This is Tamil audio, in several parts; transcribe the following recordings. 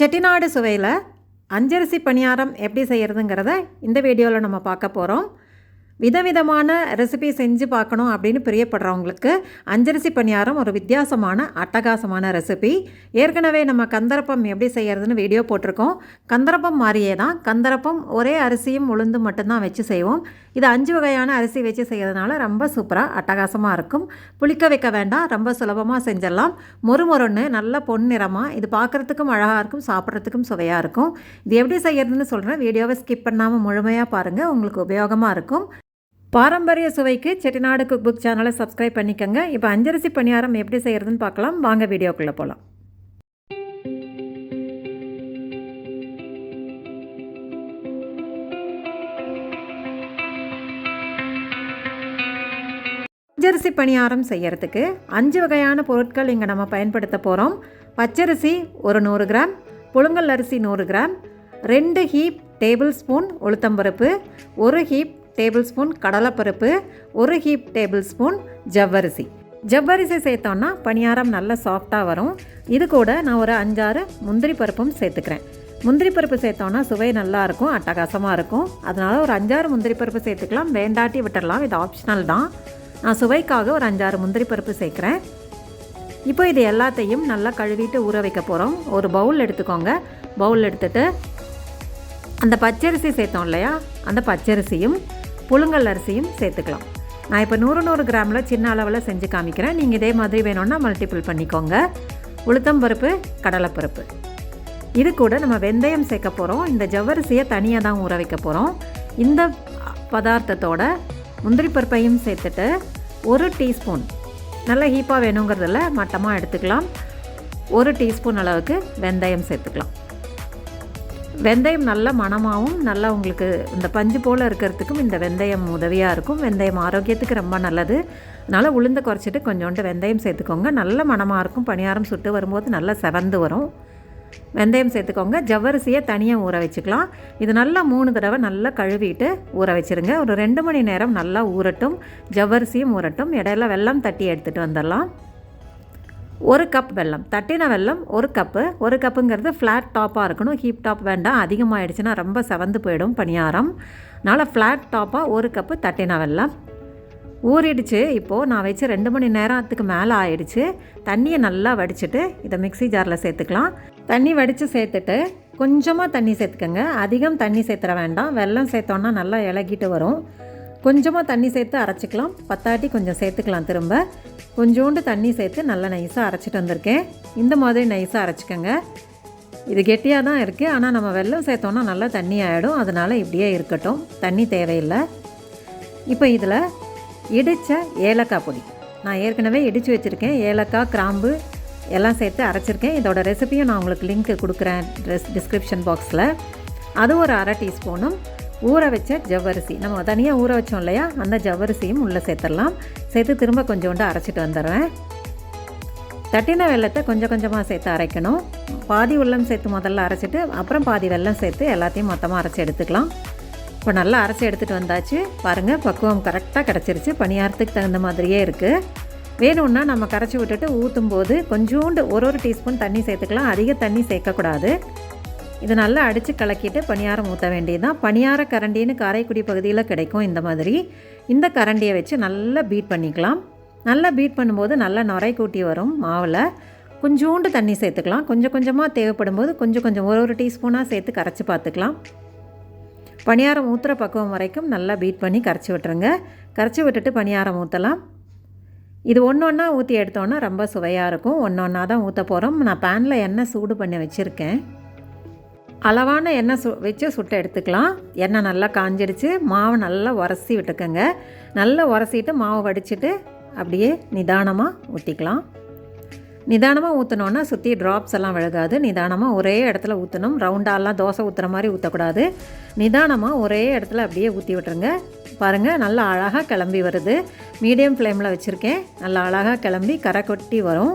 செட்டிநாடு சுவையில் அஞ்சரிசி பணியாரம் எப்படி செய்கிறதுங்கிறத இந்த வீடியோவில் நம்ம பார்க்க போகிறோம். விதவிதமான ரெசிபி செஞ்சு பார்க்கணும் அப்படின்னு பிரியப்படுறவங்களுக்கு அஞ்சரிசி பணியாரம் ஒரு வித்தியாசமான அட்டகாசமான ரெசிபி. ஏற்கனவே நம்ம கந்தரப்பம் எப்படி செய்கிறதுன்னு வீடியோ போட்டிருக்கோம். கந்தரப்பம் மாதிரியே தான். கந்தரப்பம் ஒரே அரிசியும் உளுந்து மட்டும்தான் வச்சு செய்வோம். இது 5 வகையான அரிசி வச்சு செய்கிறதுனால ரொம்ப சூப்பராக அட்டகாசமாக இருக்கும். புளிக்க வைக்க வேண்டாம், ரொம்ப சுலபமாக செஞ்சிடலாம். மொறுமொறுன்னு நல்ல பொன்னிறமாக இது பார்க்குறதுக்கும் அழகாக இருக்கும், சாப்பிட்றதுக்கும் சுவையாக இருக்கும். இது எப்படி செய்கிறதுன்னு சொல்கிறேன். வீடியோவை ஸ்கிப் பண்ணாமல் முழுமையாக பாருங்கள், உங்களுக்கு உபயோகமாக இருக்கும். பாரம்பரிய சுவைக்கு செட்டிநாடு குக் புக் சேனலை சப்ஸ்கிரைப் பண்ணிக்கோங்க. இப்போ அஞ்சரிசி பணியாரம் எப்படி செய்கிறதுன்னு பார்க்கலாம். வாங்க வீடியோக்குள்ளே போகலாம். அஞ்சரிசி பணியாரம் செய்கிறதுக்கு 5 வகையான பொருட்கள் இங்கே நம்ம பயன்படுத்த போகிறோம். பச்சரிசி ஒரு 100 கிராம், புழுங்கல் அரிசி 100 கிராம், 2 ஹீப் டேபிள் ஸ்பூன் உளுத்தம்பருப்பு, 1 ஹீப் டேபிள் ஸ்பூன் கடலைப்பருப்பு, 1 ஹீப் டேபிள் ஸ்பூன் ஜவ்வரிசி. ஜவ்வரிசி சேர்த்தோன்னா பணியாரம் நல்லா சாஃப்டாக வரும். இது கூட நான் ஒரு 5-6 முந்திரி பருப்பும் சேர்த்துக்கிறேன். முந்திரி பருப்பு சேர்த்தோன்னா சுவை நல்லாயிருக்கும், அட்டகாசமாக இருக்கும். அதனால் ஒரு 5-6 முந்திரி பருப்பு சேர்த்துக்கலாம், வேண்டாட்டி விட்டுடலாம், இது ஆப்ஷனல் தான். நான் சுவைக்காக ஒரு 5-6 முந்திரி பருப்பு சேர்க்குறேன். இப்போ இது எல்லாத்தையும் நல்லா கழுவிட்டு ஊற வைக்க போகிறோம். ஒரு பவுல் எடுத்துக்கோங்க. பவுல் எடுத்துகிட்டு அந்த பச்சரிசி சேர்த்தோம் இல்லையா, அந்த பச்சரிசியும் புழுங்கல் அரிசியும் சேர்த்துக்கலாம். நான் இப்போ 100 கிராமில் சின்ன அளவில் செஞ்சு காமிக்கிறேன். நீங்கள் இதே மாதிரி வேணும்னா மல்டிபிள் பண்ணிக்கோங்க. உளுத்தம்பருப்பு, கடலைப்பருப்பு, இது கூட நம்ம வெந்தயம் சேர்க்க போகிறோம். இந்த ஜவ்வரிசியை தனியாக தான் ஊற வைக்க போகிறோம். இந்த பதார்த்தத்தோட முந்திரி பருப்பையும் சேர்த்துட்டு 1 டீஸ்பூன், நல்ல ஹீப்பாக வேணுங்கிறதில்ல, மட்டமாக எடுத்துக்கலாம், 1 டீஸ்பூன் அளவுக்கு வெந்தயம் சேர்த்துக்கலாம். வெந்தயம் நல்ல மணமாகவும் நல்லா உங்களுக்கு இந்த பஞ்சு போல் இருக்கிறதுக்கும் இந்த வெந்தயம் உதவியாக இருக்கும். வெந்தயம் ஆரோக்கியத்துக்கு ரொம்ப நல்லது. அதனால் உளுந்த குறைச்சிட்டு கொஞ்சோண்டு வெந்தயம் சேர்த்துக்கோங்க. நல்ல மணமாக இருக்கும். பணியாரம் சுட்டு வரும்போது நல்லா செவந்து வரும். வெந்தயம் சேர்த்துக்கோங்க. ஜவ்வரிசியை தனியாக ஊற வச்சுக்கலாம். இது நல்லா 3 தடவை நல்லா கழுவிட்டு ஊற வச்சுருங்க. ஒரு 2 மணி நேரம் நல்லா ஊறட்டும். ஜவ்வரிசியும் ஊறட்டும். இடையில வெல்லம் தட்டி எடுத்துகிட்டு வந்துடலாம். 1 கப் வெல்லம், தட்டின வெல்லம் 1 கப்பு. 1 கப்புங்கிறது ஃப்ளாட் டாப்பாக இருக்கணும், ஹீப் டாப் வேண்டாம். அதிகமாகிடுச்சுன்னா ரொம்ப செவந்து போயிடும் பணியாரம். அதனால் ஃப்ளாட் டாப்பாக 1 கப்பு தட்டின வெல்லம் ஊறிடுச்சு. இப்போது நான் வச்சு 2 மணி நேரத்துக்கு மேலே ஆயிடுச்சு. தண்ணியை நல்லா வடிச்சிட்டு இதை மிக்ஸி ஜாரில் சேர்த்துக்கலாம். தண்ணி வடித்து சேர்த்துட்டு கொஞ்சமாக தண்ணி சேர்த்துக்கோங்க. அதிகம் தண்ணி சேர்த்துற வேண்டாம். வெல்லம் சேர்த்தோன்னா நல்லா இலகிட்டு வரும். கொஞ்சமாக தண்ணி சேர்த்து அரைச்சிக்கலாம். பத்தாட்டி கொஞ்சம் சேர்த்துக்கலாம். திரும்ப கொஞ்சோண்டு தண்ணி சேர்த்து நல்லா நைஸாக அரைச்சிட்டு வந்திருக்கேன். இந்த மாதிரி நைஸாக அரைச்சிக்கோங்க. இது கெட்டியாக தான் இருக்குது, ஆனால் நம்ம வெல்லம் சேர்த்தோன்னா நல்லா தண்ணி ஆகிடும். அதனால் இப்படியே இருக்கட்டும், தண்ணி தேவையில்லை. இப்போ இதில் இடித்த ஏலக்காய் பொடி நான் ஏற்கனவே இடித்து வச்சுருக்கேன். ஏலக்காய், கிராம்பு எல்லாம் சேர்த்து அரைச்சிருக்கேன். இதோட ரெசிபியும் நான் உங்களுக்கு லிங்க் கொடுக்குறேன் டிஸ்கிரிப்ஷன் பாக்ஸில். அது ஒரு 1/2 டீஸ்பூனும் ஊற வச்ச ஜவ்வரிசி, நம்ம தனியாக ஊற வச்சோம் இல்லையா, அந்த ஜவ்வரிசியும் உள்ளே சேர்த்துடலாம். சேர்த்து திரும்ப கொஞ்சோண்டு அரைச்சிட்டு வந்துடுறேன். தட்டின வெல்லத்தை கொஞ்சம் கொஞ்சமாக சேர்த்து அரைக்கணும். பாதி வெல்லம் சேர்த்து முதல்ல அரைச்சிட்டு அப்புறம் பாதி வெல்லம் சேர்த்து எல்லாத்தையும் மொத்தமாக அரைச்சி எடுத்துக்கலாம். இப்போ நல்லா அரைச்சி எடுத்துகிட்டு வந்தாச்சு. பாருங்கள், பக்குவம் கரெக்டாக கிடச்சிருச்சு. பணியாரத்துக்கு தகுந்த மாதிரியே இருக்குது. வேணும்னா நம்ம கரைச்சி விட்டுட்டு ஊற்றும் போது கொஞ்சோண்டு 1 டீஸ்பூன் தண்ணி சேர்த்துக்கலாம். அதிக தண்ணி சேர்க்கக்கூடாது. இது நல்லா அடித்து கலக்கிட்டு பணியாரம் ஊற்ற வேண்டியதுதான். பணியார கரண்டின்னு காரைக்குடி பகுதியில் கிடைக்கும். இந்த மாதிரி இந்த கரண்டியை வச்சு நல்லா பீட் பண்ணிக்கலாம். நல்லா பீட் பண்ணும்போது நல்லா நுரை கூட்டி வரும். மாவில் கொஞ்சோண்டு தண்ணி சேர்த்துக்கலாம். கொஞ்சம் கொஞ்சமாக தேவைப்படும் போது கொஞ்சம் 1 டீஸ்பூனாக சேர்த்து கரைச்சி பார்த்துக்கலாம். பணியாரம் ஊற்றுற பக்குவம் வரைக்கும் நல்லா பீட் பண்ணி கரைச்சி விட்டுருங்க. கரைச்சி விட்டுட்டு பணியாரம் ஊற்றலாம். இது ஒன்றா ஊற்றி எடுத்தோன்னா ரொம்ப சுவையாக இருக்கும். ஒன்றா தான் ஊற்ற போகிறோம். நான் பேனில் எண்ணெய் சூடு பண்ணி வச்சுருக்கேன். அளவான எண்ணெய் வச்சு சுட்டு எடுத்துக்கலாம். எண்ணெய் நல்லா காஞ்சிடுச்சு. மாவு நல்லா உரசி விட்டுக்கோங்க. நல்லா உரசிட்டு மாவு வடிச்சிட்டு அப்படியே நிதானமாக ஊற்றிக்கலாம். நிதானமாக ஊற்றினோன்னா சுற்றி ட்ராப்ஸ் எல்லாம் விழுகாது. நிதானமாக ஒரே இடத்துல ஊற்றணும். ரவுண்டாலாம் தோசை ஊற்றுற மாதிரி ஊற்றக்கூடாது. நிதானமாக ஒரே இடத்துல அப்படியே ஊற்றி விட்டுருங்க. பாருங்கள், நல்லா அழகாக கிளம்பி வருது. மீடியம் ஃப்ளேமில் வச்சுருக்கேன். நல்லா அழகாக கிளம்பி கரை கொட்டி வரும்.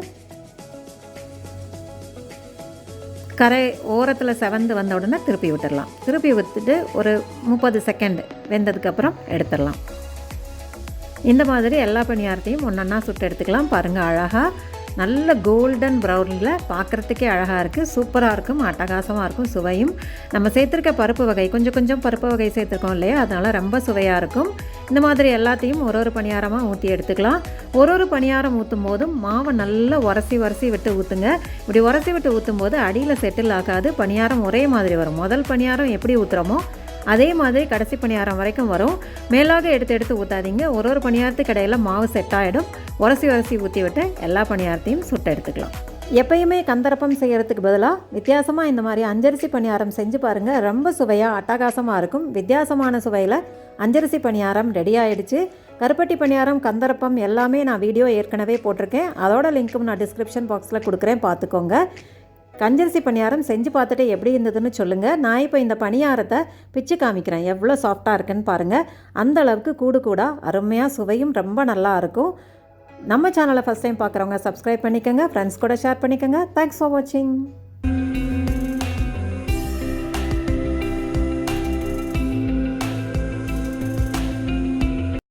கரை ஓரத்தில் செவந்து வந்த உடனே திருப்பி விட்டுடலாம். திருப்பி விட்டுட்டு ஒரு 30 செகண்ட் வெந்ததுக்கப்புறம் எடுத்துடலாம். இந்த மாதிரி எல்லா பணியாரத்தையும் ஒன்றா சுட்டு எடுத்துக்கலாம். பாருங்கள், அழகாக நல்ல கோல்டன் ப்ரௌனில் பார்க்குறதுக்கே அழகாக இருக்குது, சூப்பராக இருக்கும், அட்டகாசமாக இருக்கும். சுவையும் நம்ம சேர்த்துருக்க பருப்பு வகை கொஞ்சம் பருப்பு வகை சேர்த்துருக்கோம் இல்லையா, அதனால் ரொம்ப சுவையாக இருக்கும். இந்த மாதிரி எல்லாத்தையும் ஒரு பணியாரமாக ஊற்றி எடுத்துக்கலாம். ஒரு பணியாரம் ஊற்றும் போதும் மாவை நல்லா உரசி விட்டு ஊற்றுங்க. இப்படி உரசி விட்டு ஊற்றும் போது அடியில் செட்டில் ஆகாது, பணியாரம் ஒரே மாதிரி வரும். முதல் பணியாரம் எப்படி ஊற்றுறோமோ அதே மாதிரி கடைசி பணியாரம் வரைக்கும் வரும். மேலாக எடுத்து ஊற்றாதீங்க. ஒரு பணியாரத்துக்கு இடையில் மாவு செட் ஆகிடும். உரசி ஊற்றி விட்டு எல்லா பணியாரத்தையும் சுட்டு எடுத்துக்கலாம். எப்பயுமே கந்தரப்பம் செய்கிறதுக்கு பதிலாக வித்தியாசமாக இந்த மாதிரி அஞ்சரிசி பணியாரம் செஞ்சு பாருங்கள். ரொம்ப சுவையாக அட்டகாசமாக இருக்கும். வித்தியாசமான சுவையில் அஞ்சரிசி பணியாரம் ரெடி ஆகிடுச்சு. கருப்பட்டி பணியாரம், கந்தரப்பம் எல்லாமே நான் வீடியோ ஏற்கனவே போட்டிருக்கேன். அதோட லிங்க்கும் நான் டிஸ்கிரிப்ஷன் பாக்ஸில் கொடுக்குறேன், பார்த்துக்கோங்க. கஞ்சரிசி பணியாரம் செஞ்சு பார்த்துட்டு எப்படி இருந்ததுன்னு சொல்லுங்கள். நான் இப்போ இந்த பணியாரத்தை பிச்சு காமிக்கிறேன், எவ்வளோ சாஃப்டாக இருக்குன்னு பாருங்கள். அந்த அளவுக்கு கூட அருமையாக சுவையும் ரொம்ப நல்லா இருக்கும். நம்ம சேனலை ஃபஸ்ட் டைம் பார்க்குறவங்க சப்ஸ்கிரைப் பண்ணிக்கோங்க, ஃப்ரெண்ட்ஸ் கூட ஷேர் பண்ணிக்கோங்க. தேங்க்ஸ் ஃபார் வாட்சிங்.